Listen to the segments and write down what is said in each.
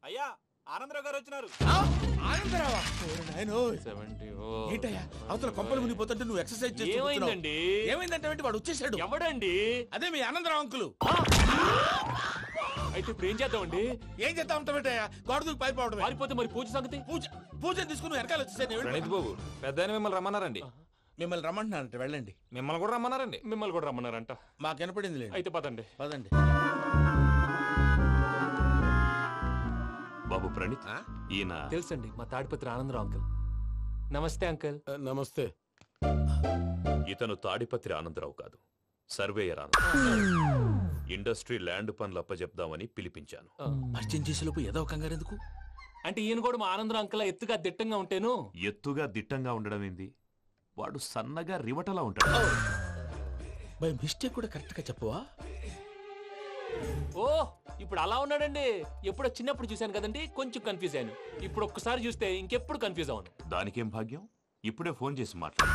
అయ్యా ఆనందరావు గారు వచ్చినారు. ఆనందరావా? ఏంటయ్యా అవతల కొంపలు మునిగిపోతుంటే నువ్వు ఎక్సర్సైజ్ చేస్తున్నావు? ఏమైందంటే వాడు వచ్చేసాడు. ఎవడండి? అదే మీ ఆనందరావు అంకులు. అయితే ఇప్పుడు ఏం చేద్దామండి? ఏం చేస్తా ఉంటావేటయ్యా? గొడవకు పైపోవడం. పారిపోతే మరి పూజ సంగతి? పూజ తీసుకుని వెనకాల వచ్చేసాను. ప్రణీత్ బాబు పెద్ద మిమ్మల్ని రమ్మన్నారండి. మిమ్మల్ని రమ్మంటున్నారంట, వెళ్ళండి. మిమ్మల్ని కూడా రమ్మన్నారండి. మిమ్మల్ని కూడా రమ్మన్నారంట. మాకు వినపడింది లేదు. అయితే పదండి. పదండి. బాబు ప్రణీత్, ఈయన తెలుసండి, మా తాడిపత్రి ఆనందరావు అంకుల్. నమస్తే అంకుల్. నమస్తే. ఇతను తాడిపత్రి ఆనందరావు కాదు, సర్వేయర్ ఆనందరావు. ఇండస్ట్రీ ల్యాండ్ పనులు అప్పచెప్దామని పిలిపించాను. పరిచయం చేసేలోపు ఏదో కంగారు ఎందుకు? అంటే ఈయన కూడా మా ఆనందరావు అంకుల్ ఎత్తుగా దిట్టంగా ఉంటాను. ఎత్తుగా దిట్టంగా ఉండడం ఏంది? వాడు సన్నగా రివటలా ఉంటాడు. బై మిస్టేక్ కూడా కరెక్ట్ గా చెప్పవా? ఓ ఇప్పుడు అలా ఉన్నాడండి. ఎప్పుడో చిన్నప్పుడు చూశాను కదండి, కొంచెం కన్ఫ్యూజ్ అయ్యాను. ఇప్పుడు ఒక్కసారి చూస్తే ఇంకెప్పుడు కన్ఫ్యూజ్ అవును. దానికేం భాగ్యం, ఇప్పుడే ఫోన్ చేసి మాట్లాడు.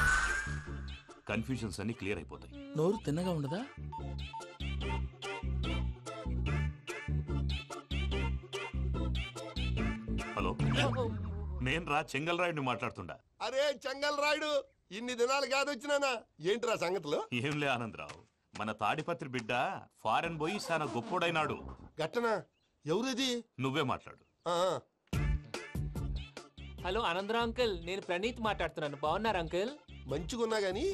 కన్ఫ్యూజన్స్ అన్ని క్లియర్ అయిపోతాయి. నోరు తిన్నగా ఉండదా? హలో, నేను రా చెంగల్ రాయుడిని మాట్లాడుతుండా. అరే చెంగల్ రాయుడు, ఇన్ని దినాలు కాదు వచ్చినానా? ఏంట్రా సంగతులు? ఏంలే ఆనందరావు, మన తాడిపత్రి బిడ్డ ఫారెన్ పోయి చాలా గొప్పోడైనాడు. గట్టనా? ఎవరిది? నువ్వే మాట్లాడు. హలో ఆనందరావు అంకుల్, నేను ప్రణీత్ మాట్లాడుతున్నాను. బాగున్నారు అంకుల్? మంచిగున్నా గాని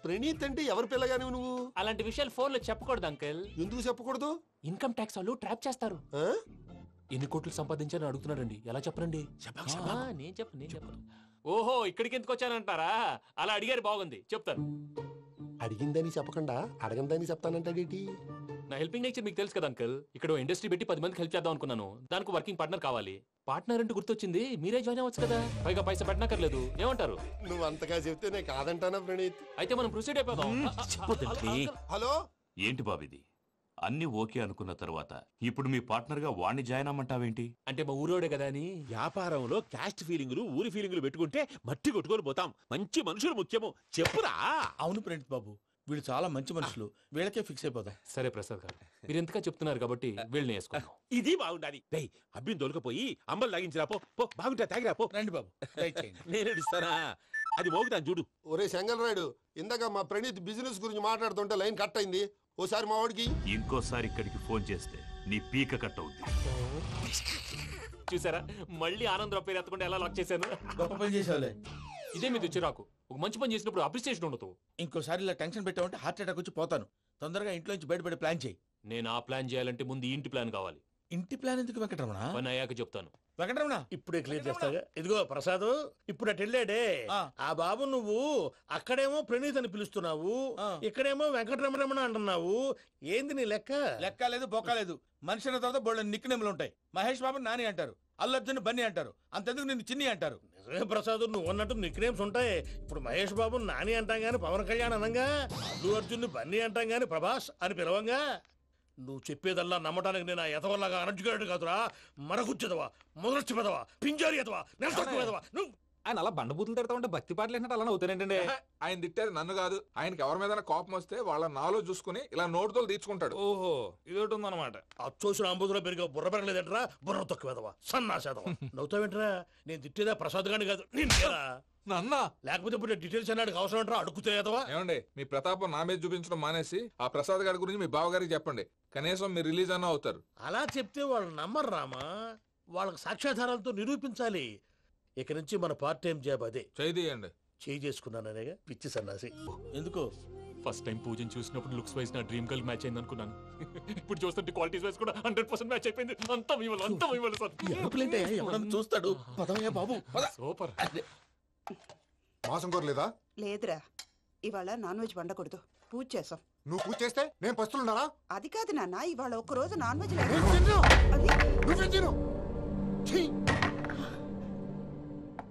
ప్రణీత్ అంటే ఎవరి పిల్లగాని నువ్వు? అలాంటి విషయాలు ఫోన్ లో చెప్పకూడదు అంకుల్. ఎందుకు చెప్పకూడదు? ఇన్కమ్ ట్యాక్స్ వాళ్ళు ట్రాప్ చేస్తారు. ఎన్ని కోట్లు సంపాదించాలని అడుగుతున్నారండి. ఎలా చెప్పరండి? నేను చెప్పను. ఓహో, ఇక్కడికి ఎందుకు వచ్చానంటారా? అలా అడిగారు, బాగుంది, చెప్తాను. అడిగిందని చెప్పకుండా అడగందని చెప్తానంటాడేటి? నా హెల్పింగ్ నేచర్ మీకు తెలుసు కదా అంకుల్. ఇక్కడ ఇండస్ట్రీ పెట్టి 10 మందికి హెల్ప్ చేద్దాం అనుకున్నాను. దానికి వర్కింగ్ పార్ట్నర్ కావాలి. పార్ట్నర్ అంటే గుర్తొచ్చింది, మీరే జాయిన్ అవ్వచ్చు కదా. పైగా పైసా పెట్టనక్కర్లేదు. ఏమంటారు? నువ్వు అంతగా చెప్తే నేను కాదంటానా ప్రణీత్? అయితే మనం ప్రొసీడ్ అయిపోదాం. హలో, ఏంటి బాబిది? అన్ని ఓకే అనుకున్న తర్వాత ఇప్పుడు మీ పార్ట్నర్ గా వాణ్ణి జాయిన్ అమ్మంటావేంటి? అంటే మా ఊరోడే కదా అని. వ్యాపారంలో క్యాస్ట్ ఫీలింగులు, ఊరి ఫీలింగులు పెట్టుకుంటే మట్టి కొట్టుకొని పోతాం. మంచి మనుషులు ముఖ్యము. చెప్పురా. అవును ప్రణీత్ బాబు, వీళ్ళు చాలా మంచి మనుషులు. వీళ్ళకే ఫిక్స్ అయిపోదాం. సరే ప్రసాద్ గారు, మీరు ఎంతగా చెప్తున్నారు కాబట్టి వీళ్ళని వేసుకుందాం. ఇది బాగుండాలి. అబ్బిని దొలకపోయి అమ్మలు లాగించిరా పో. బాగుంటా తాగిరా పో. రండి బాబు, నేను ఇస్తానా? అది మోగుతాను చూడు. ఒరే చెంగల్ రాయుడు, ఇందాక మా ప్రణీత్ బిజినెస్ గురించి మాట్లాడుతుంటే లైన్ కట్ అయింది. ఓసారి మా వాడికి ఇంకోసారి ఇక్కడికి ఫోన్ చేస్తే నీ పీక కట్ అవుద్ది. చూసారా, మళ్ళీ ఆనందరావు పేరు ఎత్తకుండా ఎలా లాక్ చేశాను. గొప్ప పని చేసేవాళ్ళే. ఇదే మీద చిరాకు. ఒక మంచి పని చేసినప్పుడు అప్రిసియేషన్ ఉండదు. ఇంకోసారి ఇలా టెన్షన్ పెట్టామంటే హార్ట్ అటాక్ వచ్చి పోతాను. తొందరగా ఇంట్లో నుంచి బయటపడే ప్లాన్ చేయి. నేను ఆ ప్లాన్ చేయాలంటే ముందు ఈ ఇంటి ప్లాన్ కావాలి. ఇంటి ప్లాన్ ఎందుకు వెంకటరమణ? పని అయ్యాక చెప్తాను. వెంకటరమణ ఇప్పుడే క్లియర్ చేస్తాగా. ఇదిగో ప్రసాద్, ఇప్పుడు అటు వెళ్ళాడే ఆ బాబు, నువ్వు అక్కడేమో ప్రణీత్ అని పిలుస్తున్నావు, ఇక్కడేమో వెంకటరమణ అంటున్నావు. ఏంది నీ లెక్క? లెక్క లేదు, బొక్క లేదు. మనిషి అన్న తర్వాత బోళ్ళ నిక్నెములు ఉంటాయి. మహేష్ బాబు నాని అంటారు, అల్లు అర్జున్ బన్నీ అంటారు, అంతెందుకు నిన్ను చిన్ని అంటారు. నిజమే ప్రసాద్, నువ్వు అన్నట్టు నిక్ నేమ్స్ ఉంటాయి. ఇప్పుడు మహేష్ బాబు నాని అంటాం గాని పవన్ కళ్యాణ్ అనంగా, అల్లు అర్జున్ బన్నీ అంటాం గాని ప్రభాస్ అని పిలవంగా. నువ్వు చెప్పేదల్లా నమ్మటానికి నేను ఎతవల్లాగా అనర్జుకేటెడ్ కాదురా. మరగుచ్చదవా, మొదలచ్చి పెదవా, పింజారి ఎదవా, నెలసొక్కుదవా. నువ్వు ఆయన అలా బండబూతులు తిడతా ఉంటే భక్తి పాటలు ఏంటంటే అలా అవుతానంటే. ఆయన తిట్టేది నన్ను కాదు, ఆయనకి ఎవరి మీద కోపం వస్తే వాళ్ళ నాలో చూసుకుని ఇలా నోటుతో తీర్చుకుంటాడు. ఓహో, ఇదొకటి ఉందన్నమాట. అచ్చోసిన అంబుధులో పెరిగే బుర్ర పెరగలేదంటరా, బుర్ర తొక్కువేదవా, సన్నాసేదవా. నవ్వుతావేంట్రా? నేను తిట్టేదా ప్రసాద్ గాని కాదు, నిన్నేరా. నన్నా? లేకపోతే ఇప్పుడు డీటెయిల్స్ అన్నాడు అవసరం అంటారా? అడుగుతాయేదవా. ఏమండి, మీ ప్రతాపం నా మీద చూపించడం మానేసి ఆ ప్రసాద్ గారి గురించి మీ బావగారికి చెప్పండి. కనీసం మీరు రిలీజ్ అన్న అవుతారు. అలా చెప్తే వాళ్ళు నమ్మరు రామా. వాళ్ళకి సాక్ష్యాధారాలతో నిరూపించాలి. ఇక నుంచి మన పార్ట్ టైం జాబ్ అదే. చేయండి. చేయి చేసుకున్నాననేగా పిచ్చి సన్నాసి. ఎందుకు? ఫస్ట్ టైం పూజను చూసినప్పుడు లుక్స్ వైజ్ నా డ్రీమ్ గర్ల్ మ్యాచ్ అయింది అనుకున్నాను. ఇప్పుడు చూస్తుంటే క్వాలిటీస్ వైజ్ కూడా 100% మ్యాచ్ అయిపోయింది. అంతా ఇవ్వాలి సార్. ఎవడన్నా చూస్తాడు. పదవయ్యా బాబు, సూపర్. మాసం కోరలేదా? లేదురా, ఇవాళ నాన్ వెజ్ వండకూడదు. పూజ చేసాం. నువ్వు పూజ చేస్తే నేను పస్తులున్నారా? అది కాదు నాన్న, ఇవాళ ఒక్క రోజు నాన్ వెజ్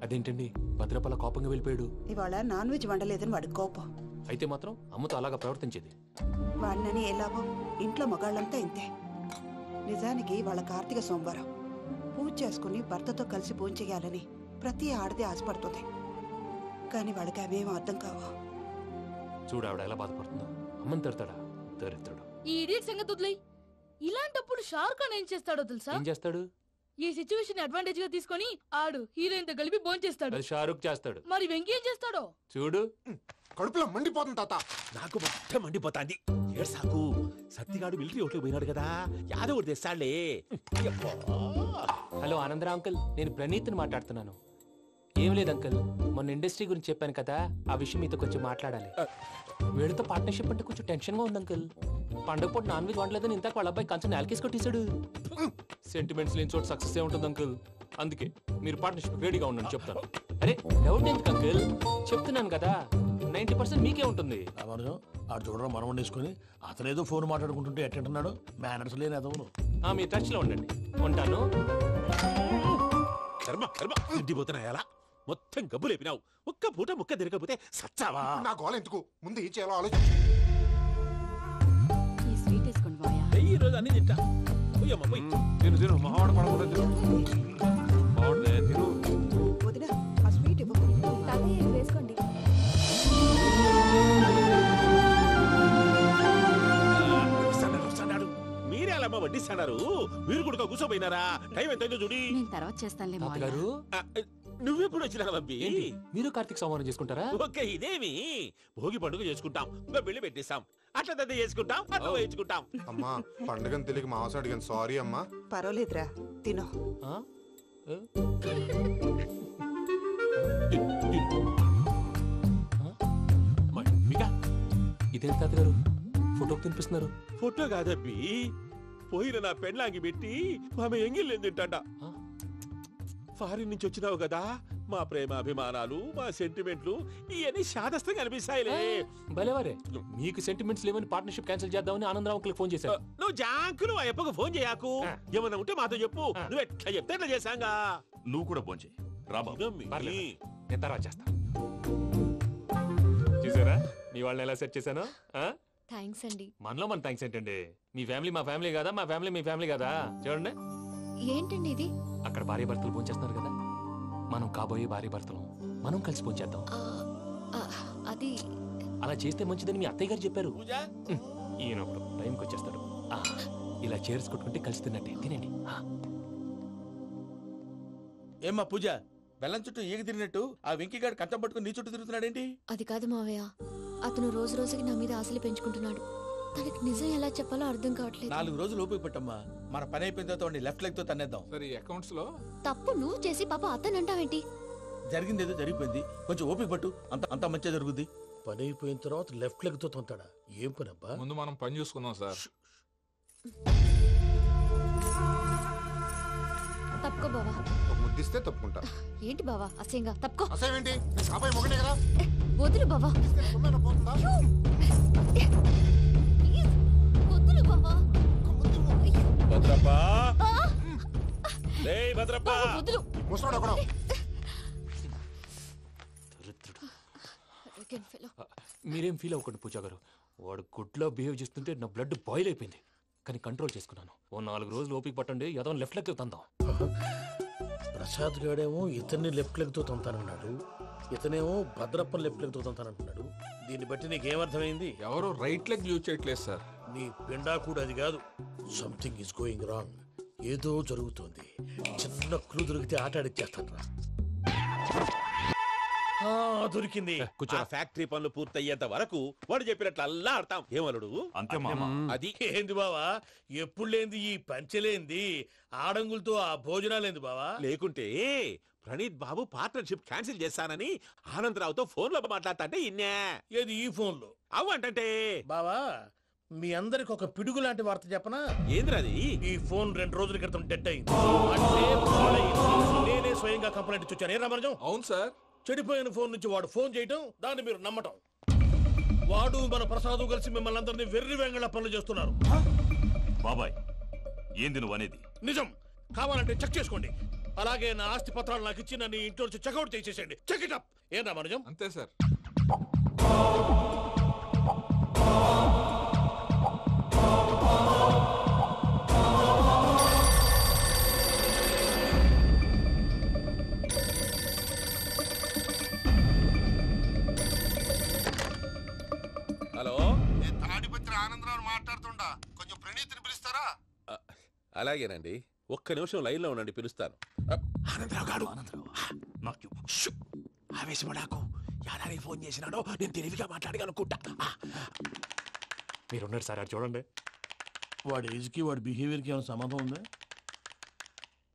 అదేంటండి, భద్రపల కోపంగా వెళ్ళిపోయాడు. ఇవాళ నాన్ వెజ్ వండలేదని వాడి కోపం. అయితే మాత్రం అమ్మతో అలాగా ప్రవర్తించేది. వాడినని ఎలాగో ఇంట్లో మగాళ్ళంతా ఇంతే. నిజానికి వాళ్ళ కార్తీక సోమవారం పూజ చేసుకుని భర్తతో కలిసి పూజ చేయాలని ప్రతి ఆడది ఆశపడుతుంది. కానీ వాళ్ళకి అవేం అర్థం కావు. చూడు ఆవిడ ఎలా బాధపడుతుందో. అమ్మని తిడతాడా? దరిద్రుడు. ఈ ఇడియట్ సంగతి వదిలేయ్. ఇలాంటప్పుడు షారుఖ్ ఖాన్ ఏం చేస్తాడో తెలుసా? ఏం చేస్తాడు? ఈ సిచ్యువేషన్ అడ్వాంటేజ్ గా తీసుకొని ఆడు హీరోయిన్ తో కలిపి బోన్ చేస్తాడు. అది షారుఖ్ చేస్తాడు. మరి వెంకీ ఏం చేస్తాడో చూడు. కడుపులో మండిపోతుంది తాత. నాకు మొత్తం మండిపోతాంది. ఏడ్సాకు, సత్తిగాడు మిలిటరీ ఓట్లు పోయినాడు కదా, యాదవ్ తెస్తాడులే. హలో ఆనందరావు అంకుల్, నేను ప్రణీత్ని మాట్లాడుతున్నాను. ఏం లేదు అంకుల్, మొన్న ఇండస్ట్రీ గురించి చెప్పాను కదా, ఆ విషయం మీతో కొంచెం మాట్లాడాలి. వీళ్ళతో పార్ట్నర్షిప్ అంటే కొంచెం టెన్షన్ గా ఉంది అంకుల్. పండగ పూట నాన్ వెజ్ వండలేదని ఇంతకు వాళ్ళ అబ్బాయి కంచెం నేలకేసి కొట్టేశాడు. సెంటిమెంట్స్ లేని చోట సక్సెస్ ఏ ఉంటుంది అంకుల్. అందుకే మీరు పార్ట్నర్షిప్ రెడీగా ఉండండి చెప్తాను. అరే డౌట్ ఎందుకు అంకుల్, చెప్తున్నాను కదా 90% మీకే ఉంటుంది. రామానుజం ఆడు చూడడం మనం వండేసుకుని అతనేదో ఫోన్ మాట్లాడుకుంటుంటే ఎట్టంటున్నాడు. మేనర్స్ లేని అదవును. మీ టచ్ లో ఉండండి. ఉంటాను. కర్మ కర్మ, తిండిపోతున్నాయలా మొత్తం గబ్బు లేపినావు. ఒక్క పూట ముక్క తిరగకపోతే సచ్చావా? నా గోల ఎందుకు, ముందు ఈ చేయాలో ఆలోచించు. ఈ స్వీట్ వేసుకోండి మాయా. ఈ రోజు అన్ని తింటా. పోయమ్మ పోయి. తిను మహావాడ పడకుండా తిను. బాగుండే తిను. వదిన ఆ స్వీట్ ఇవ్వు. వేసుకోండి. వస్తాడు. మీరే అలా వడ్డిస్తాడారు, మీరు కూడా కూర్చోపోయినారా? టైం ఎంతైందో చూడి. నేను తర్వాత చేస్తానులే మాయా. తాతగారు నువ్వెప్పుడు వచ్చినా బంపి? మీరు కార్తీక్ సంహారం చేసుకుంటారా? ఓకే, ఇదేమి భోగి పండుగ చేసుకుంటాం, ఇంకా పెళ్లి పెట్టేస్తాం, అట్లా దద్ద చేసుకుంటాం, అట్లా వేయించుకుంటాం. అమ్మా పండుగని తెలియక మాసం అడిగాను, సారీ అమ్మా. పర్వాలేదురా, తినో. ఆ? ఏ? ఇదేం తాతగారు ఫోటోకి తినిపిస్తున్నారు? ఫోటో కాదబ్బి, పోయిన నా పెళ్ళాంగి పెట్టి ఆమె ఎంగిల్లేం తింటాడ. ఫారిన్ నుంచి వచ్చినావు కదా, మా ప్రేమ అభిమానాలు, మా సెంటిమెంట్లు ఇవన్నీ శాదస్తంగా అనిపిస్తాయిలే. భలేవారే, మీకు సెంటిమెంట్స్ లేవని పార్ట్నర్షిప్ క్యాన్సిల్ చేద్దామని ఆనందరావు అంకుల్ ఫోన్ చేశారు. నువ్వు జాంకులు ఆ అప్పకు ఫోన్ చేయకు. ఏమన్నా ఉంటే మాతో చెప్పు, నువ్వు ఎట్లా చెప్తే ఎట్లా చేశాంగా. నువ్వు కూడా భోంచే రాబా. పర్లేదు, నేను తర్వాత చేస్తా. చూసారా మీ వాళ్ళని ఎలా సెట్ చేశాను? థ్యాంక్స్ అండి. మనలో మన థ్యాంక్స్ ఏంటండి, మీ ఫ్యామిలీ మా ఫ్యామిలీ కదా, మా ఫ్యామిలీ మీ ఫ్యామిలీ కదా. చూడండి, ఏంటండి ఇది? అక్కడ భార్య భర్తలు భోంచేస్తున్నారు కదా, మనం కాబోయే భార్య భర్తలు మనం కలిసి భోంచేద్దాం. అది అలా చేస్తే మంచిదని మీ అత్తయ్య గారు చెప్పారు. పూజ ఈయన ఒకడు టైంకి వచ్చేస్తాడు. ఇలా చేర్స్ కొట్టుకుంటే కలిసి తిన్నట్టే, తినండి. ఏమ్మా పూజ, బెల్లం చుట్టూ ఈగ తిరిగినట్టు ఆ వెంకీగాడు కంచం పట్టుకుని నీ చుట్టూ తిరుగుతున్నాడేంటి? అది కాదు మావయ్య, అతను రోజు రోజుకి నా మీద ఆశలు పెంచుకుంటున్నాడు. తనకి నిజం ఎలా చెప్పాలో అర్థం కావట్లేదు. 4 రోజులు ఓపిక పట్టమ్మా, మన పని అయిపోయిన తర్వాత లెఫ్ట్ లెగ్ తో తన్నేద్దాం. సరే అకౌంట్స్ లో తప్పు నువ్వు చేసి పాప అతను అంటావేంటి? జరిగింది ఏదో జరిగిపోయింది, కొంచెం ఓపిక పట్టు, అంత మంచిగా జరుగుద్ది. పని అయిపోయిన తర్వాత లెఫ్ట్ లెగ్ తో తొంతాడా? ఏం పని అబ్బా? ముందు మనం పని చూసుకుందాం సార్. తప్పుకో బావా. ఒక ముద్దిస్తే తప్పుకుంటా. ఏంటి బావా అసహ్యంగా? తప్పుకో. అసేమేంటి, కాబోయే మొగనే కదా. వదులు బావా. సొమ్మేనా పోతుందా? వదులు బావా. భద్రప్పా, రేయ్ భద్రప్పా. వదులు. ముసలోడు ఒకడు. మీరేం ఫీల్ అవ్వకండి పూజా గారు, వాడు గుడ్లో బిహేవ్ చేస్తుంటే నా బ్లడ్ బాయిల్ అయిపోయింది, కానీ కంట్రోల్ చేసుకున్నాను. ఓ 4 రోజులు ఓపిక పట్టండి, ఏదో లెఫ్ట్ లెగ్ తందాం. ప్రసాద్ గాడేమో ఇతన్ని లెఫ్ట్ లెగ్ తో తొంతానన్నాడు, ఇతనేమో భద్రప్పని లెఫ్ట్ లెగ్ తో తొంతానంటున్నాడు. దీన్ని బట్టి నీకేమర్థమైంది? ఎవరు రైట్ లెగ్ యూజ్ చేయట్లేదు సార్. నీ పిండా కూడా అది కాదు. Something is going wrong. ఏదో జరుగుతోంది. చిన్న క్లూ దొరికితే ఆట ఆడిచ్చేస్తాను రా. దొరికింది. ఆ ఫ్యాక్టరీ పనులు పూర్తయ్యేంత వరకు వాడు చెప్పినట్లు అల్లా ఆడతాం. ఏమలుడు? అంతే మామ. అది ఏంది బావా, ఎప్పుడు లేంది ఈ పంచలేంది, ఆడంగులతో ఆ భోజనాలేంది బావా? లేకుంటే ప్రణీత్ బాబు పార్ట్నర్షిప్ క్యాన్సిల్ చేస్తానని ఆనందరావుతో ఫోన్ లో మాట్లాడతాంటే ఇన్నే. ఏది ఈ ఫోన్ లో? అవ్వంటే బావా, మీ అందరికి ఒక పిడుగు లాంటి వార్త చెప్పనా? ఏంద్రది? ఈ ఫోన్ 2 రోజుల క్రితం డెడ్ అయింది. అంటే పాడైంది. నేనే స్వయంగా కంప్లైంట్ ఇచ్చాను. ఏ రామరాజం? అవును సార్. చెడిపోయిన ఫోన్ నుంచి వాడు ఫోన్ చేయటం, దాన్ని మీరు నమ్మటం. వాడు మన ప్రసాదు కలిసి మిమ్మల్ని అందరినీ వెర్రి వెంగళ పనులు చేస్తున్నారు. బాబాయ్, ఏంది నువ్వు అనేది? నిజం. కావాలంటే చెక్ చేసుకోండి. అలాగే నా ఆస్తి పత్రాలు నాకు ఇచ్చి నన్ను ఇంట్లో నుంచి చెక్అౌట్ చేసేసండి. Check it up. ఏం రామరాజం? అంతే సార్. హలో, నేను తాడిపత్రి ఆనందరావు మాట్లాడుతుండా, కొంచెం ప్రణీతిని పిలుస్తారా? అలాగేనండి, ఒక్క నిమిషం లైన్ లో ఉండండి, పిలుస్తాను. ఆనందరావు గాడు నాకు చెప్పు. షూ! ఆవేశపడాకు. యాదానికి ఫోన్ చేసినాడో నేను తెలివిగా మాట్లాడగలనుకుంటా. మీరున్నారు సార్, అది చూడండి. వాడి ఏజ్కి వాడి బిహేవియర్కి ఏమైనా సంబంధం ఉందా?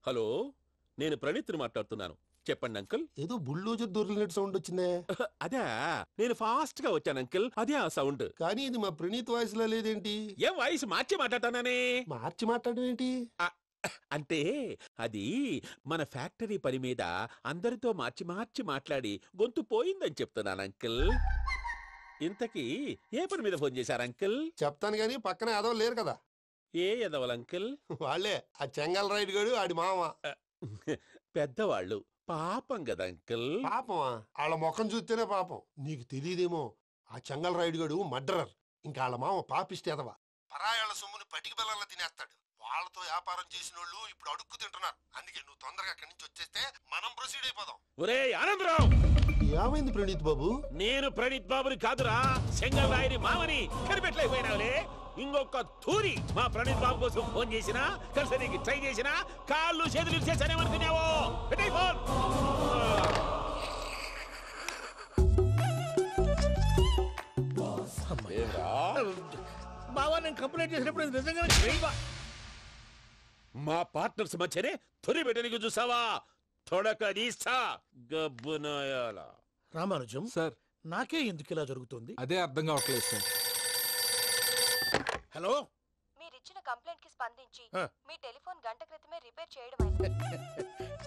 హలో, నేను ప్రణీత్ని మాట్లాడుతున్నాను. చెప్పండి అంకుల్. ఏదో బుల్డోజర్ దొరికినట్టు సౌండ్ వచ్చిందే. అదే, నేను ఫాస్ట్ గా వచ్చాను అంకుల్, అదే ఆ సౌండ్. కానీ ఇది మా ప్రణీత్ వాయిస్ లో లేదేంటి? ఏం వాయిస్ మార్చి మాట్లాడతాననే? మార్చి మాట్లాడడం ఏంటి? అంటే అది మన ఫ్యాక్టరీ పని మీద అందరితో మార్చి మార్చి మాట్లాడి గొంతు పోయిందని చెప్తున్నాను అంకుల్. ఇంతకీ ఏ పని మీద ఫోన్ చేశారు అంకుల్? చెప్తాను గానీ పక్కన ఏదో లేరు కదా. ఏ ఎదవలు అంకుల్? వాళ్ళే ఆ చెంగల్ రైడ్ గడు ఆడి మామ. పెద్దవాళ్ళు, పాపం కదా అంకుల్. పాపమా? వాళ్ళ ముఖం చూస్తేనే పాపం. నీకు తెలియదేమో, ఆ చెంగల్ రైడ్ గడు మర్డరర్. ఇంకా వాళ్ళ మామ పాపిస్తే ఎదవా. పరాయాళ్ళ సొమ్ముని పటికి బెల్లంలో తినేస్తాడు. వాళ్ళతో వ్యాపారం చేసిన వాళ్ళు ఇప్పుడు అడుక్కు తింటున్నారు. అందుకే నువ్వు తొందరగా అక్కడి నుంచి వచ్చేస్తే మనం ప్రొసీడ్ అయిపోదాం. ఒరే ఆనందరావు! ఏమైంది ప్రణీత్ బాబు? నేను ప్రణీత్ బాబుని కాదురా, సెంగల్ రాయని మామని. కనిపెట్టలేకపోయినావులే. ఇంకొక తూరి మా ప్రణీత్ బాబు కోసం ఫోన్ చేసినా, కలిసి నీకు ట్రై చేసినా కాళ్ళు చేతులు చేశానేమనుకున్నావో. పెట్టే ఫోన్. బావా, నేను కంప్లైంట్ చేసినప్పుడు ఇది నిజంగా మా పార్ట్నర్స్ మధ్యనే తొలి పెట్టడానికి చూసావా? తొడక నీస్తా గబ్బునాయాల. రామానుజం సార్, నాకే ఎందుకు ఇలా జరుగుతుంది? అదే అర్థం కావట్లేదు సార్. హలో, మీరిచ్చిన కంప్లైంట్ కి స్పందించి ఆ. మీ టెలిఫోన్ గంట క్రితమే రిపేర్ చేయడం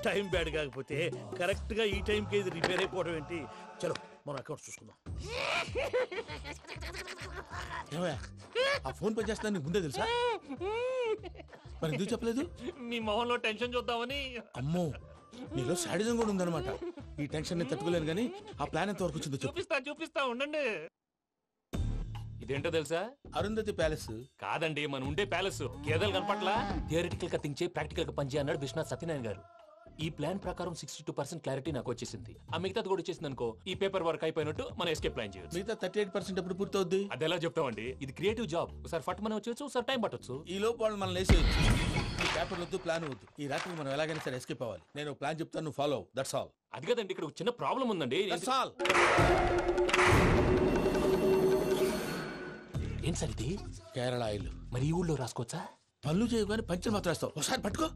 టైం బ్యాడ్ కాకపోతే కరెక్ట్ గా ఈ టైంకి ఇది రిపేర్ అయిపోవడం ఏంటి? చలో మన అకౌంట్ చూసుకుందాం. ఏమయ్యా, ఆ ఫోన్ పని చేస్తా నీకు ముందే తెలుసా? మరి ఎందుకు చెప్పలేదు? మీ మొహంలో టెన్షన్ చూద్దామని. అమ్మో, నీలో శాడిజం కూడా ఉందన్నమాట. ఈ టెన్షన్ నేను తట్టుకోలేను కానీ ఆ ప్లాన్ ఎంత వరకు వచ్చిందో చెప్పు. చూపిస్తా ఉండండి. ఇదేంటో తెలుసా? అరుంధతి ప్యాలెస్ కాదండి, మన ఉండే ప్యాలెస్. గేదెలు కనపట్లా? థియరిటికల్ గా థింక్ చేయి, ప్రాక్టికల్ గా పనిచేయి అన్నాడు విశ్వనాథ్ సత్యనారాయణ గారు. ఈ ప్లాన్ ప్రకారం 62% క్లారిటీ నాకు వచ్చేసింది. ఆ మిగతాది కూడా వచ్చేసింది అనుకో, ఈ పేపర్ వర్క్ అయిపోయినట్టు మనం ఎస్కేప్ ప్లాన్ చేయొచ్చు. మిగతా 38% ఎప్పుడు పూర్తవుద్ది? అది ఎలా చెప్తామండి? ఇది క్రియేటివ్ జాబ్. ఒకసారి ఫట్ మనం వచ్చేయచ్చు, ఒకసారి టైం పట్టొచ్చు. ఈ లోపు వాళ్ళు మనం లేసేయచ్చు. ఈ పేపర్ వద్దు, ప్లాన్ వద్దు. ఈ రాత్రి మనం ఎలాగైనా సరే ఎస్కేప్ అవ్వాలి. నేను ప్లాన్ చెప్తాను, నువ్వు ఫాలో. That's all. అది కదండి, ఇక్కడ ఒక చిన్న ప్రాబ్లం ఉందండి. That's all. ఏం సార్ ఇది? కేరళ ఆయిల్. మరి ఈ ఊళ్ళో రాసుకోవచ్చా? పళ్ళు చేయగానే పంచర్ మాత్రం వేస్తావు. ఒకసారి పట్టుకో.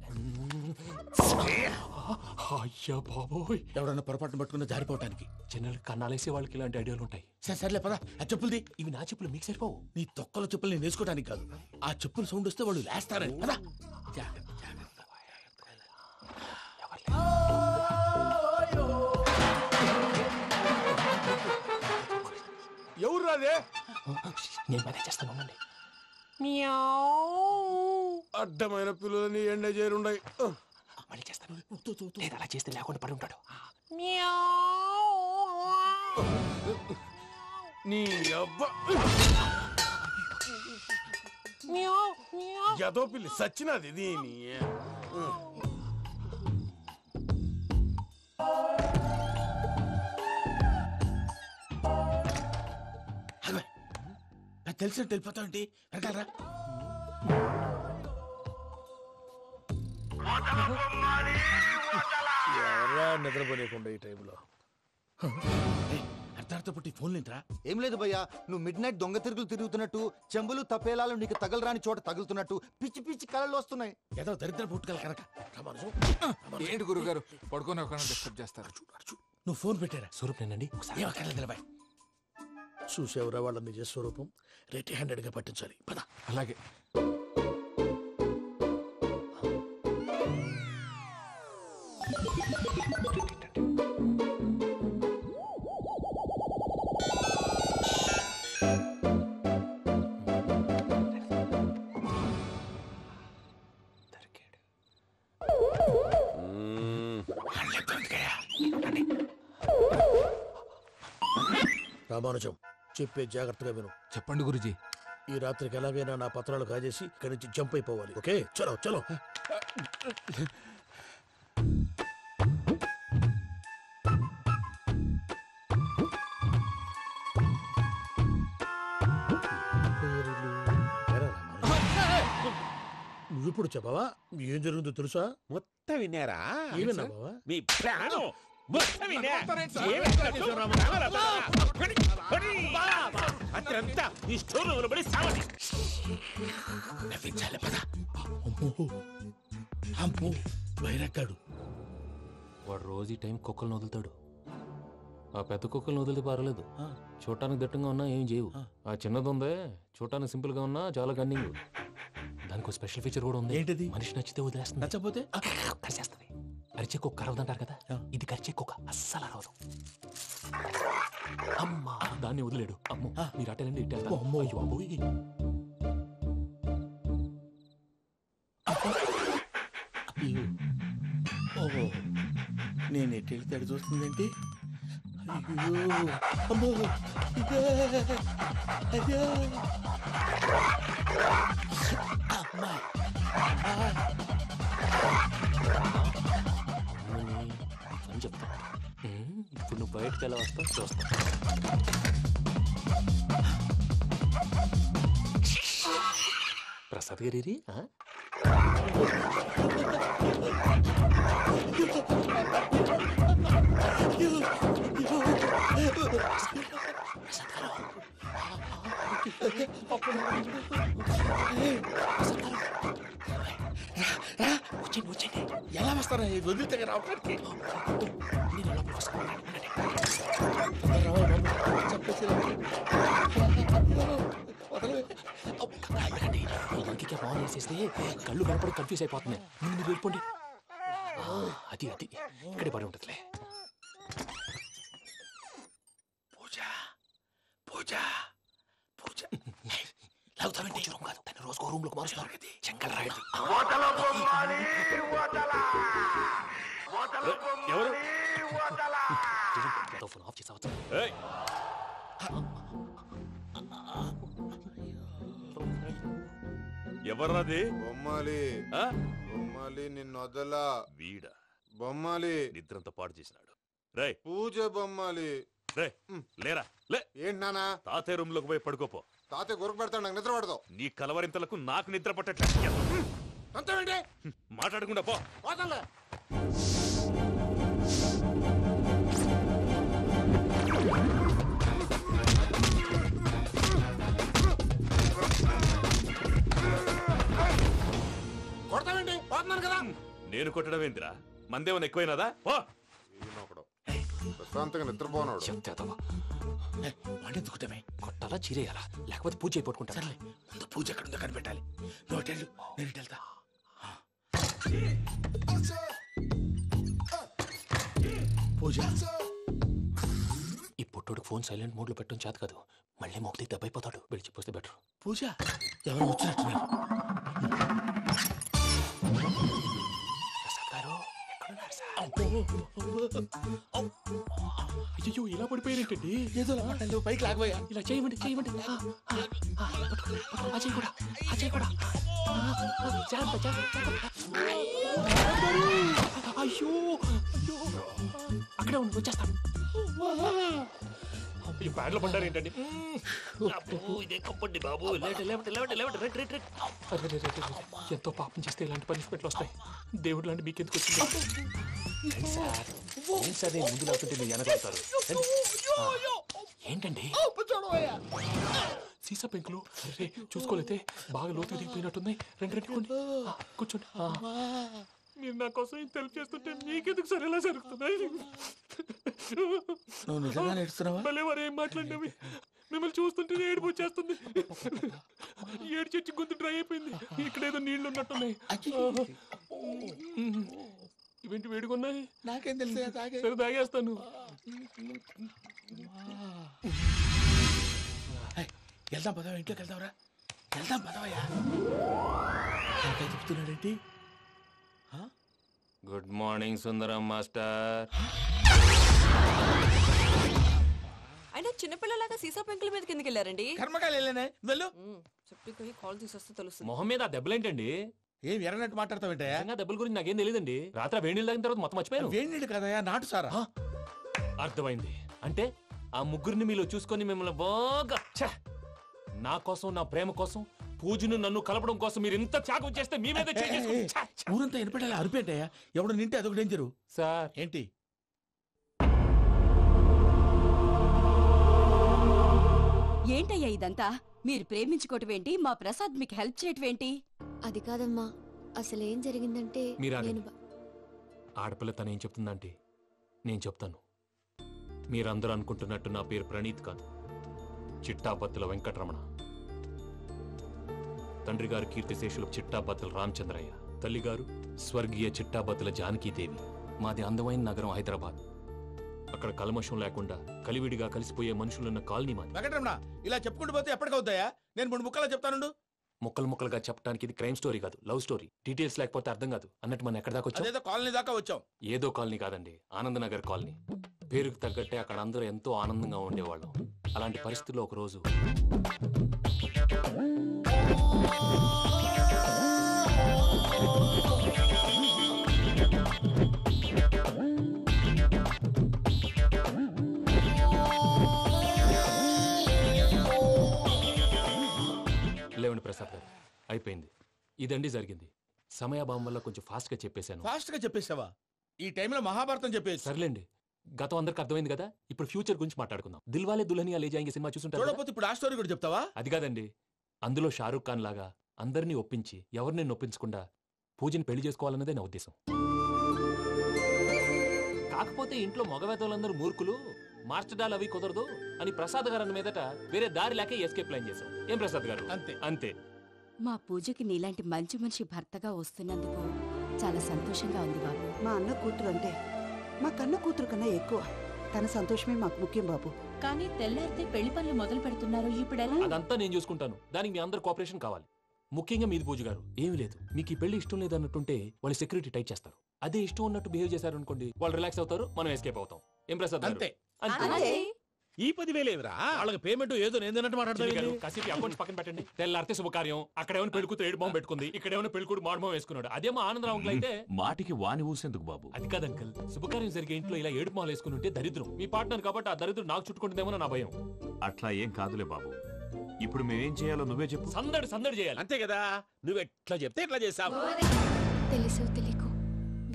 అయ్యా బాబోయ్, ఎవడన్నా పొరపాటున పట్టుకున్న జారిపోవటానికి. జనరల్ కన్నాలేసే వాళ్ళకి ఇలాంటి ఐడియాలు ఉంటాయి. సర్లే పదా, ఆ చెప్పులది. ఇవి నా చెప్పులు, మీకు సరిపోవు. నీ తొక్కల చెప్పులు నేను వేసుకోవడానికి కాదు, ఆ చెప్పులు సౌండ్ వస్తే వాళ్ళు లేస్తారని. పదా. ఎవరు రాదే? నేను పదే చేస్తాను, ఉండండి. అడ్డమైన పిల్లలని ఎండ చేరుండయి. మళ్ళీ చేస్తాను. లేదు, అలా చేస్తే లేకుండా పడి ఉంటాడు. నీ అబ్బా ఎదో పిల్లి సచ్చినది దీని. తెలిసినట్టు వెళ్ళిపోతావంటి. వెనకాలరా. ఎవరా నిద్రపోలేకుండా ఈ టైంలో? అర్ధార్థ పుట్టి ఫోన్ లేంట్రా. ఏం లేదు భయ్యా, నువ్వు మిడ్ నైట్ దొంగ తిరుగులు తిరుగుతున్నట్టు, చెంబులు తపేలాలు నీకు తగలరాని చోట తగులుతున్నట్టు పిచ్చి పిచ్చి కళలు వస్తున్నాయి. ఏదో దరిద్ర పుట్టుకల కనుక. ఏంటి గురుగారు పడుకొని ఒక డిస్టర్బ్ చేస్తారు? నువ్వు ఫోన్ పెట్టారా? స్వరూప్ నేనండి. ఒకసారి నిలబాయ్. చూసేవరా వాళ్ళ నిజ స్వరూపం. రెట్టి హ్యాండెడ్ గా పట్టించాలి. పద. అలాగే. రామానుజం, చెప్పే జాగ్రత్తగా విను. చెప్పండి గురుజీ. ఈ రాత్రికి ఎలాగైనా నా పత్రాలు కాజేసి ఇక్కడి నుంచి జంప్ అయిపోవాలి. ఓకే, చలో చలో. నువ్విప్పుడు చెప్పవా ఏం జరుగుతుందో తెలుసా? మొత్తం విన్నారా? ఏమన్నా బావా? మీ ప్రాణం మొత్తం విన్నా. అత్రంతా ఈ స్టోర్ రూమ్ లో పడి సావండి. నవ్వించాలి పద. అమ్మో వైరక్కాడు. వాడు రోజు ఈ టైం కుక్కలను వదులుతాడు. ఆ పెద్ద కుక్కలను వదిలితే పర్వాలేదు, చూడటానికి దట్టంగా ఉన్నా ఏం చేయవు. ఆ చిన్నది ఉందే చూడటానికి సింపుల్ గా ఉన్నా చాలా గన్నింగ్. దానికి స్పెషల్ ఫీచర్ కూడా ఉంది. ఏంటిది? మనిషి నచ్చితే వదిలేస్తుంది, నచ్చపోతే కరిచేస్తుంది. అరిచే కుక్క అరవదంటారు కదా, ఇది కరిచే కుక్క అస్సలు అరవదు. అమ్మా దాన్ని వదిలేడు. అమ్మో మీరు అటెండి ఇటు వెళ్తారు. అమ్మో అయ్యో అబ్బోయ్. ఓహో నేను ఎటు వెళ్తే అటు చూస్తుందేంటి? అయ్యో అమ్మో ఇదే అయ్యో అమ్మా అని చెప్తా. ఇప్పుడు నువ్వు బయటకు ఎలా వస్తావు చూస్తా. ప్రసాద్ గారి వచ్చేయండి. ఎలా వస్తారా వదిలితే రావడానికి? ఇంకే ఫోన్ వేసేస్తే కళ్ళు కనపడి కన్ఫ్యూజ్ అయిపోతున్నాయి. మీరు వెళ్ళిపోండి. అది అది ఇక్కడే పడి ఉంటుందిలే. పూజ పూజ పూజ లాగుతామంటే రూమ్ కాదు, దాన్ని రోజుకో రూమ్ లోకి మారుస్తారు. చెంగల్ రాయడం ఎవరు? ఫోన్ ఆఫ్ చేసావచ్చు. ఎవర్రాది? బొమ్మాలి బొమ్మాలి నిన్ను వదలా. వీడా బొమ్మాలి నిద్రంతా పాడు చేసినాడు. రే పూజ బొమ్మాలి. రే లేరా లే. ఏంటి నానా? తాతయ్య రూమ్ లోకి పోయి పడుకోపో. తాతయ్య గురకు పెడతాడు, నాకు నిద్ర పడతావు. నీ కలవరింతలకు నాకు నిద్ర పట్టట్లేదు. అంతేంటి? మాట్లాడకుండా పో. పోతాలే. కొడతావేంటి? పోతున్నాను కదా. నేను కొట్టడం ఏంటిరా? మందేమన్నా ఎక్కువైనదా? పో. ప్రశాంతంగా నిద్రపోనాడు. వాడెందుకుంటామే? కొట్టాలా చీరేయాలా లేకపోతే పూజ అయిపోట్టుకుంటా. సర్లే ముందు పూజ ఎక్కడ ఉందో కనిపెట్టాలి. నువ్వు వెళ్ళు, నేను ఇటు వెళ్తా. పూజ ఈ పుట్టుడికి ఫోన్ సైలెంట్ మోడ్ లో పెట్టడం చేత కాదు, మళ్ళీ మొక్కి దెబ్బైపోతాడు. విడిచిపోతే బెటర్. పూజ ఎవరు వచ్చినట్టున్నారు? ప్రసాద్ గారు అయ్యో ఇలా పడిపోయారేంటండి? ఏదో పైకి లాగబోయా. ఇలా చేయమండి చేయమండి. అజయ్ కూడా అజయ్ కూడా జాగ్రత్త జాగ్రత్త. అయ్యో అయ్యో అక్కడే ఉండి వచ్చేస్తాను. ఈ బ్యాగ్ లో పడ్డారు ఏంటండి? ఎంతో పాపం చేస్తే ఇలాంటి పనిష్మెంట్లు వస్తాయి. దేవుడు లాంటి మీకెందుకు వచ్చింది? ఏం సార్ నేను ముందు లేకుంటే మీరు వెనకాడతారు. ఏంటండి సీసా పెంకులు చూసుకోలేతే బాగా లోతుగా దిగిపోయినట్టున్నాయి. రెండు రెండు కూర్చోండి. మీరు నా కోసం ఇంత హెల్ప్ చేస్తుంటే మీకెందుకు సరే ఎలా జరుగుతున్నాయి? నువ్వు నిజంగా నేర్చుతున్నావా? మళ్ళీ వారు ఏం మాట్లాడినవి మిమ్మల్ని చూస్తుంటే ఏడుపు వచ్చేస్తుంది. ఏడు చెట్టు గొంతు డ్రై అయిపోయింది. ఇక్కడ ఏదో నీళ్లు ఉన్నట్టున్నాయి. ఇవేంటి వేడుకున్నాయి? నాకేం తెలుసు. సరే తాగేస్తాను. వెళ్దాం పదవా, ఇంట్లోకి వెళ్దాంరా. వెళ్దాం పదవయ్యా. చెప్తున్నాడేంటి? గుడ్ మార్నింగ్ సుందరం మాస్టర్. అయినా చిన్నపిల్లలాగా సీసా పెంకుల మీద కిందకి వెళ్ళారండి. కర్మకాయలు వెళ్ళానే వెళ్ళు. చెప్పి కాల్ తీసేస్తే తెలుస్తుంది. మొహం మీద ఆ దెబ్బలేంటండి? ఏం ఎర్రనట్టు మాట్లాడతావేంటయా? దెబ్బల గురించి నాకేం తెలియదండి. రాత్రి వేడి నీళ్ళు తాగిన తర్వాత మొత్తం మర్చిపోయాను. వేడి నీళ్ళు కదయా, నాటు సారా. అర్థమైంది. అంటే ఆ ముగ్గురిని మీలో చూసుకొని మిమ్మల్ని బాగా నా కోసం నా ప్రేమ కోసం పూజను నన్ను కలపడం కోసం మీరు ఇంత త్యాగం చేస్తే మీ మీద ఊరంతా వినపడేలా అరిపేంటయ్యా ఎవడు నింటే అదొక డేంజరు సార్. ఏంటి ఏంటయ్యా ఇదంతా? మీరు ప్రేమించుకోవటమేంటి, మా ప్రసాద్ మీకు హెల్ప్ చేయటమేంటి? అది కాదమ్మా, అసలు ఏం జరిగిందంటే మీరు నేను ఆడపిల్ల తనేం చెప్తుందంటే నేను చెప్తాను. మీరందరూ అనుకుంటున్నట్టు నా పేరు ప్రణీత్ కాదు, చిట్టాబత్తుల వెంకటరమణ. తండ్రి గారు కీర్తిశేషులు చిట్టాబత్తుల రామచంద్రయ్య, తల్లిగారు స్వర్గీయ చిట్టాబత్తుల జానకీదేవి. మాది అందమైన నగరం హైదరాబాద్. అక్కడ కల్మషం లేకుండా కలివిడిగా కలిసిపోయే మనుషులున్న కాలనీ మాది. వెంకటరమణ ఇలా చెప్పుకుంటూ పోతే ఎప్పటికవుతాయా? నేను 3 ముక్కలా చెప్తానుండు. ముక్కలు ముక్కలుగా చెప్పడానికి ఇది క్రైమ్ స్టోరీ కాదు, లవ్ స్టోరీ. డీటెయిల్స్ లేకపోతే అర్థం కాదు. అన్నట్టు మనం ఎక్కడ దాకా వచ్చాం? అదేదో కాలనీ దాకా వచ్చాం. ఏదో కాలనీ కాదండి, ఆనందనగర్ కాలనీ. పేరుకు తగ్గట్టే అక్కడ అందరూ ఎంతో ఆనందంగా ఉండేవాళ్ళం. అలాంటి పరిస్థితుల్లో ఒక రోజు లేవండి ప్రసాద్ గారు, అయిపోయింది. ఇదండి జరిగింది. సమయాభావం వల్ల కొంచెం ఫాస్ట్ గా చెప్పేశాను. ఫాస్ట్ గా చెప్పేసావా? ఈ టైంలో మహాభారతం చెప్పేసి. సర్లేండి, గతం అందరికి అర్థమైంది కదా. ఇప్పుడు ఫ్యూచర్ గురించి మాట్లాడుకుందాం. దిల్వాలే దుల్హనియా లే జాయేంగే సినిమా చూసుంటారు. చూడకపోతే ఇప్పుడు ఆ స్టోరీ కూడా చెప్తావా? అది కాదండి, అందులో షారూక్ ఖాన్ లాగా అందరినీ ఒప్పించి ఎవరిని నొప్పించకుండా పూజని పెళ్లి చేసుకోవాలన్నదే నా ఉద్దేశం. కాకపోతే ఇంట్లో మగవేతలందరూ మూర్ఖులు, మార్చడాలు అవి కుదరదు అని ప్రసాద్ గారు అన్న మీదట వేరే దారి లేక ఎస్కేప్ ప్లాన్ చేశాం. ఏం ప్రసాద్ గారు? అంతే అంతే. మా పూజకి నీలాంటి మంచి మనిషి భర్తగా వస్తున్నందుకు చాలా సంతోషంగా ఉంది బాబు. మా అన్న కూతురు అంటే మా కన్న కూతురు కన్నా ఎక్కువ. తన సంతోషమే మాకు ముఖ్యం బాబు. కానీ తెల్లారితే పెళ్లి పనులు మొదలు పెడుతున్నారు, ఇప్పుడెలా? అదంతా నేను చూసుకుంటాను. దానికి మీ అందరు కోఆపరేషన్ కావాలి. ముఖ్యంగా మీది పూజ గారు. ఏమీ లేదు, మీకు ఈ పెళ్లి ఇష్టం లేదన్నట్టుంటే వాళ్ళు సెక్యూరిటీ టైట్ చేస్తారు. అదే ఇష్టం ఉన్నట్టు బిహేవ్ చేశారు అనుకోండి, వాళ్ళు రిలాక్స్ అవుతారు, మనం ఎస్కేప్ అవుతాం. ఏం ప్రసాద్ గారు? అంతే. అంతే. ఈ 10,000 ఏమిరా? వాళ్ళకి పేమెంట్ ఏదో నేందన్నట్టు మాట్లాడతాను. కాసేపు అకౌంట్స్ పక్కన పెట్టండి. తెల్లారితే శుభకార్యం. అక్కడేమైనా పెళ్ళికూతురు ఏడు బాంబు పెట్టుకుంది, ఇక్కడేమైనా పెళ్ళికూడు మాడు బాంబు వేసుకున్నాడు. అదేమో ఆనందరావు అంకుల్ అయితే మాటికి వాని ఊసేందుకు బాబు? అది కాదు అంకుల్, శుభకార్యం జరిగే ఇంట్లో ఇలా ఏడు మాలు వేసుకుని ఉంటే దరిద్రం. మీ పార్ట్నర్ కాబట్టి ఆ దరిద్రం నాకు చుట్టుకుంటుందేమో నా భయం. అట్లా ఏం కాదులే బాబు. ఇప్పుడు మేమేం చేయాలో నువ్వే చెప్పు. సందడి సందడి చేయాలి. అంతే కదా, నువ్వెట్లా చెప్తే ఎట్లా చేసావు. తెలుసో తెలియకో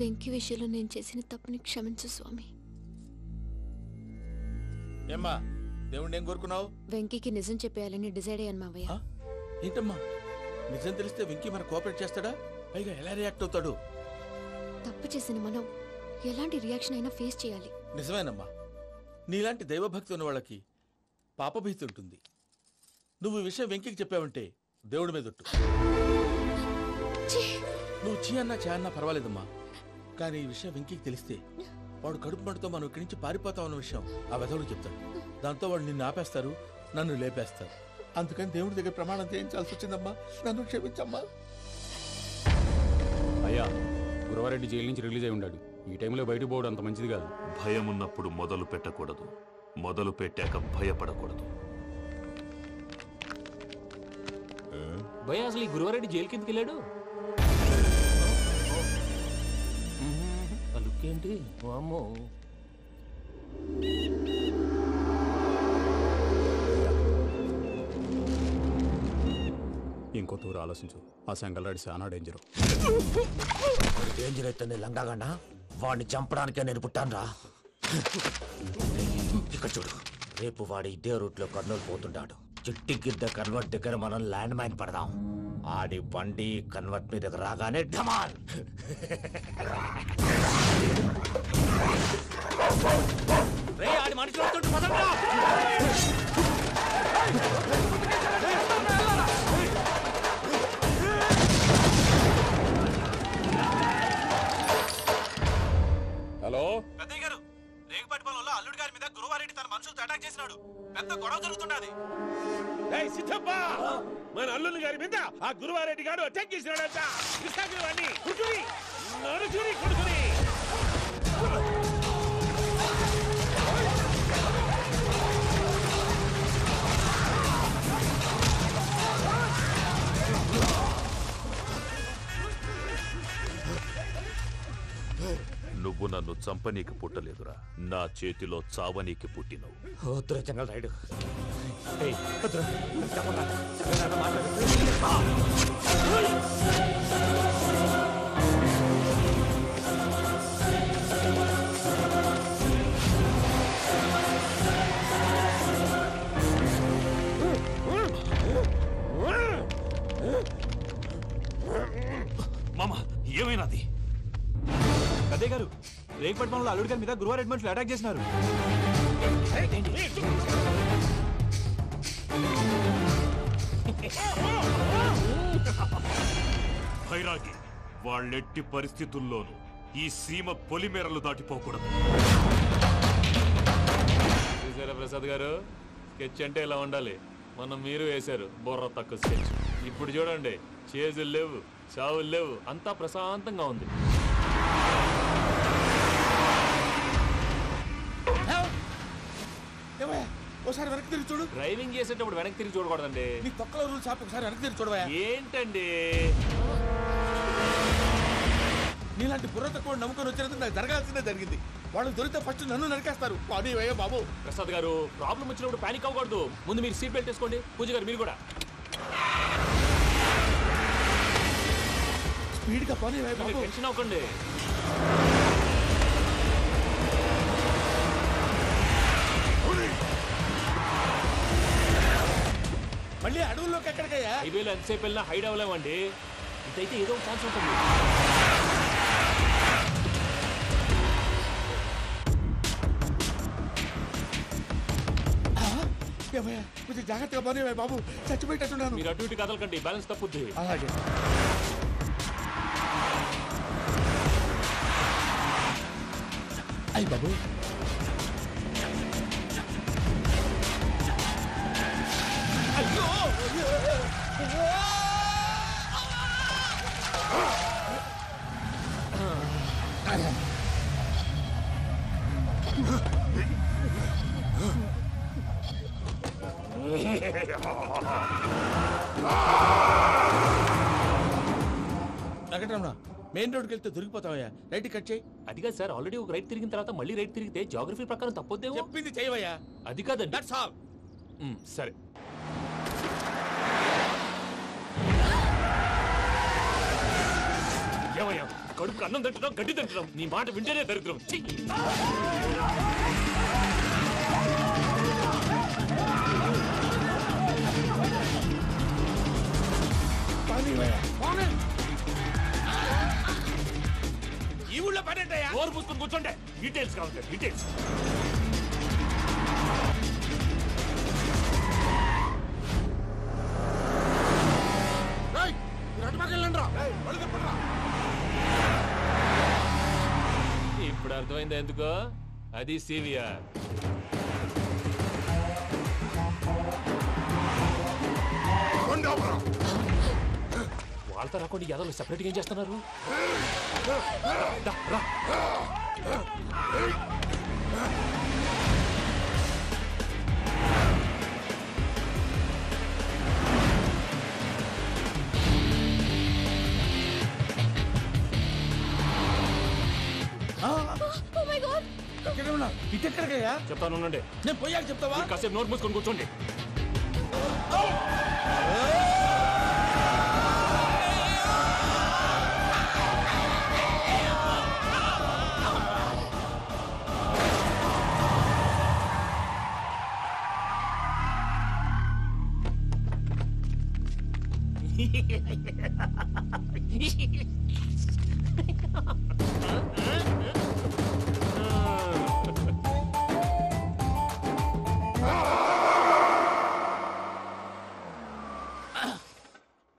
వెంకీ విషయంలో నేను చేసిన తప్పుని క్షమించు స్వామి. ఏమ్మా దేవుణ్ణి ఏం కోరుకున్నావు? వెంకీకి నిజం చెప్పేయాలని డిసైడ్ అయ్యాను మావయ్య. ఏంటమ్మా నిజం తెలిస్తే వెంకీ మన కోఆపరేట్ చేస్తాడా? పైగా ఎలా రియాక్ట్ అవుతాడు? తప్పు చేసిన మనం ఎలాంటి రియాక్షన్ అయినా ఫేస్ చేయాలి. నిజమేనమ్మా, నీలాంటి దైవభక్తి ఉన్న వాళ్ళకి పాపభీతి ఉంటుంది. నువ్వు ఈ విషయం వెంకీకి చెప్పావంటే దేవుడి మీద ఒట్టు. నువ్వు చీ అన్నా చే అన్నా పర్వాలేదమ్మా, కానీ ఈ విషయం వెంకీకి తెలిస్తే వాడు కడుపు మంటతో మనం ఇక్కడి నుంచి పారిపోతామన్న విషయం ఆ వెధవుడు చెప్తాడు. దాంతో వాడు నిన్ను ఆపేస్తారు, నన్ను లేపేస్తారు. అందుకని దేవుడి దగ్గర ప్రమాణం చేయించాల్సి వచ్చిందమ్మా. నన్ను క్షమించమ్మా. అయ్యా, గురవారెడ్డి జైలు నుంచి రిలీజ్ అయి ఉన్నాడు. ఈ టైంలో బయటకు పోవడం అంత మంచిది కాదు. భయం ఉన్నప్పుడు మొదలు పెట్టకూడదు, మొదలు పెట్టాక భయపడకూడదు. భయ అసలు ఈ గురువారెడ్డి జైలు కిందకి వెళ్ళాడు. ఏంటి అమ్మో? ఇంకో తూరు ఆలోచించు. ఆ సంగల్రాడి చాలా డేంజర్. డేంజర్ అయితే లంగాగన్నా వాడిని చంపడానికే నేను పుట్టానురా. ఇక్కడ చూడు, రేపు వాడు ఇదే రూట్ లో కర్నూలు పోతుంటాడు. చిట్టి గిద్ద కన్వర్ట్ దగ్గర మనం ల్యాండ్ మైన్ పడదాం. ఆడి బండి కన్వర్ట్ మీద రాగానే ఢమాల్. ఆడి మనుషులు వస్తుంటే పదండ్రా. హలో పెద్దయ్య గారు, రేగుపాటి పొలంలో అల్లుడి గారి మీద గురువారెడ్డి తన మనుషులతో అటాక్ చేసినాడు. పెద్ద గొడవ జరుగుతున్నది. సిద్ధప్ప, మన అల్లుని గారి మీద ఆ గురువారెడ్డి గారు అటాక్ చేసినాడంట. వాడిని కుడుకుని నడుచుని కొడుకుని. నువ్వు నన్ను చంపనీకి పుట్టలేదురా, నా చేతిలో చావనీకి పుట్టినవు. వద్దురా జంగల్ రైడ్. మామ ఏమైనాది? అదే గారు, రేగుపట్నంలో అల్లుడి గారి మీద గురువారెడ్డి మనుషులు అటాక్ చేసినారు. భైరాగి, వాళ్ళెట్టి పరిస్థితుల్లోనూ ఈ సీమ పొలిమేరలు దాటిపోకూడదు. చూసారా ప్రసాద్ గారు, స్కెచ్ అంటే ఇలా ఉండాలి. మనం మీరు వేశారు బుర్ర తక్కువ స్కెచ్. ఇప్పుడు చూడండి, చేజులు లేవు, చావులు లేవు, అంతా ప్రశాంతంగా ఉంది. ఒకసారి వెనక్కి తిరిగి చూడు. డ్రైవింగ్ చేసేటప్పుడు వెనక్కి తిరిగి చూడకూడదండి. నీ తొక్కలో రూల్స్ ఆపి ఒకసారి వెనక్కి తిరిగి చూడవా. ఏంటండి నీలాంటి బుర్ర తక్కువ నమ్ముకొని వచ్చినందుకు నాకు జరగాల్సిందే జరిగింది. వాళ్ళు దొరికితే ఫస్ట్ నన్ను నరికేస్తారు. అది అయ్యో బాబు. ప్రసాద్ గారు, ప్రాబ్లం వచ్చినప్పుడు పానిక్ అవ్వకూడదు. ముందు మీరు సీట్ బెల్ట్ వేసుకోండి. పూజ గారు మీరు కూడా స్పీడ్గా పని బాబు. టెన్షన్ అవ్వకండి. మళ్ళీ అడవుల్లోకి ఎక్కడికయ్యా? హైవేలో ఎంతసేపు వెళ్ళినా హైడ్ అవ్వలేమండి. ఇదైతే ఏదో ఒక ఛాన్స్ ఉంటుంది. కొంచెం జాగ్రత్తగా పని బాబు, చచ్చిపోయేటట్టున్నాను. మీరు అటు ఇటు కదలకండి, బ్యాలెన్స్ తప్పుద్ది. అలాగే. అయ్యి బాబు, వెంకటరమణ, మెయిన్ రోడ్కి వెళ్తే దొరికిపోతావయ్యా. రైట్ కట్ చేయి. అది కాదు సార్, ఆల్రెడీ ఒక రైట్ తిరిగిన తర్వాత మళ్ళీ రైట్ తిరిగితే జాగ్రఫీ ప్రకారం తప్పొద్దేమో. చెప్పింది చేయవయ్యా. అది కాదండి. That's all. సరే. ఏమయ్యా, కడుపుకు అన్నం తింటున్నాం, గడ్డి తింటున్నాం, నీ మాట వింటేనే దరిద్రం. ఈ ఊళ్ళో పడేటయ్యా. ఓరు పూసుకొని కూర్చోండి. డీటెయిల్స్ కావాలి, డీటెయిల్స్. ఇప్పుడు అర్థమైంది ఎందుకో. అది సివిఆర్. వాళ్ళతో రాకుండా యాదవ్ సెపరేట్గా ఏం చేస్తున్నారు? ఇటెక్కడికయ్యా? చెప్తాను ఉండండి. నేను పోయాక చెప్తావా? కాసేపు నోట్ మూసుకొని కూర్చోండి.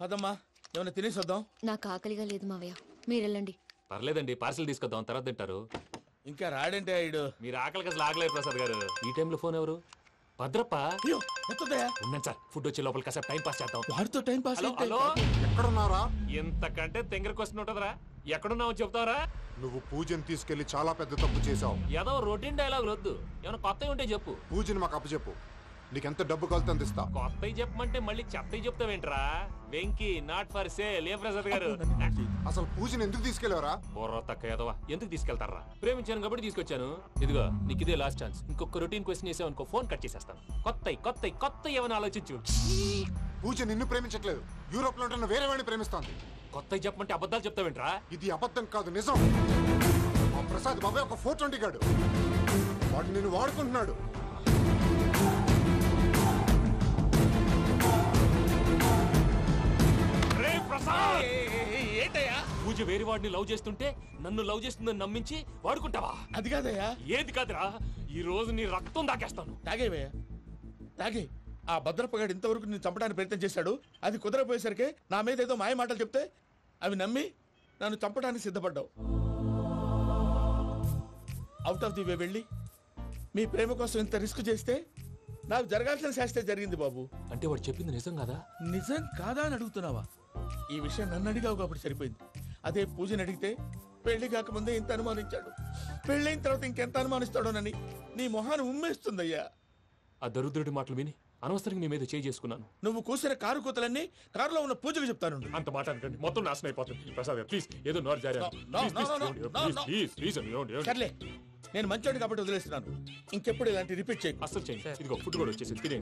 అదమ్మా, ఏమైనా తినేసి వద్దాం. నాకు ఆకలిగా లేదు మావయ్య, మీరు వెళ్ళండి. పర్లేదండి, పార్సిల్ తీసుకొద్దాం, తర్వాత తింటారు. ఇంకా రాడంటే ఆయుడు. మీరు ఆకలికి అసలు ఆగలేదు ప్రసాద్ గారు. ఈ టైంలో ఫోన్ ఎవరు? భద్రప్ప. ఉన్నాను సార్, ఫుడ్ వచ్చే లోపల కాసేపు టైం పాస్ చేద్దాం. వాడితో టైం పాస్. హలో, ఎక్కడున్నారా? ఇంతకంటే తెంగర క్వశ్చన్ ఉంటుందిరా. ఎక్కడున్నావు చెప్తావరా? నువ్వు పూజని తీసుకెళ్లి చాలా పెద్ద తప్పు చేశావు. ఏదో రొటీన్ డైలాగ్ వద్దు, ఏమైనా కొత్తవి ఉంటే చెప్పు. పూజని మాకు అప్పచెప్పు. నీకెంత డబ్బు కలితే అందిస్తా. కొత్తవి చెప్పమంటే మళ్ళీ చెత్తవి చెప్తావేంట్రా? Venky not for sale. ఏ ప్రసాద్ గారు అసలు పూజని ఎందుకు తీసుకెళ్లేవరా? బుర్ర తక్క ఏదవా, ఎందుకు తీసుకెళ్తారా? ప్రేమించాను కాబట్టి తీసుకొచ్చాను. ఇదిగో నీకు ఇదే లాస్ట్ ఛాన్స్. ఇంకొక రొటీన్ క్వశ్చన్ చేసావు అనుకో, ఫోన్ కట్ చేసేస్తాను. కొత్త ఏమైనా ఆలోచించు. పూజ నిన్ను ప్రేమించట్లేదు, యూరోప్ లో ఉంటున్న వేరే వాడిని ప్రేమిస్తోంది. కొత్తవి చెప్పమంటే అబద్ధాలు చెప్తావేంట్రా? ఇది అబద్ధం కాదు, నిజం. మా ప్రసాద్ బాబాయ్ ఒక 420 గాడు, వాడు నిన్ను వాడుకుంటున్నాడు. ఏంటయ్యా? పూజ వేరే వాడిని లవ్ చేస్తుంటే నన్ను లవ్ చేస్తుందని నమ్మించి వాడుకుంటావా? అది కాదయ్యా. ఏది కాదురా, ఈ రోజు నీ రక్తం దాకేస్తాను. తాగేవయ్యా, తాగే. ఆ భద్రపగాడు ఇంతవరకు నేను చంపడానికి ప్రయత్నం చేశాడు. అది కుదరపోయేసరికి నా మీద ఏదో మాయ మాటలు చెప్తే అవి నమ్మి నన్ను చంపడానికి సిద్ధపడ్డావు. అవుట్ ఆఫ్ ది వే వెళ్ళి మీ ప్రేమ కోసం ఇంత రిస్క్ చేస్తే నాకు జరగాల్సిన శాస్త్రే జరిగింది బాబు. అంటే వాడు చెప్పింది నిజం కదా? నిజం కాదా అని అడుగుతున్నావా? ఈ విషయం నన్ను అడిగావు కాబట్టి సరిపోయింది. అదే పూజని అడిగితే పెళ్లి కాకముందే ఇంత అనుమానించాడు, పెళ్ళైన తర్వాత ఇంకెంత అనుమానిస్తాడోనని నీ మొహాన్ని ఉమ్మేస్తుందయ్యా. ఆ దరిద్రుడి మాటలు విని అనవసరంగా నీ మీద చేయి చేసుకున్నాను. నువ్వు కూసిన కారు కూతలన్నీ కారులో ఉన్న పూజకు చెప్తాను. అంత మాట అనకండి, మొత్తం నాశనం అయిపోతుంది. ప్రసాద్ ప్లీజ్, ఏదో నోరు జారీ. సర్లే, నేను మంచోడు కాబట్టి వదిలేస్తున్నాను. ఇంకెప్పుడు ఇలాంటి రిపీట్ చేయకు. అసలు చేయండి. ఇదిగో ఫుడ్ కూడా వచ్చేసి తినే.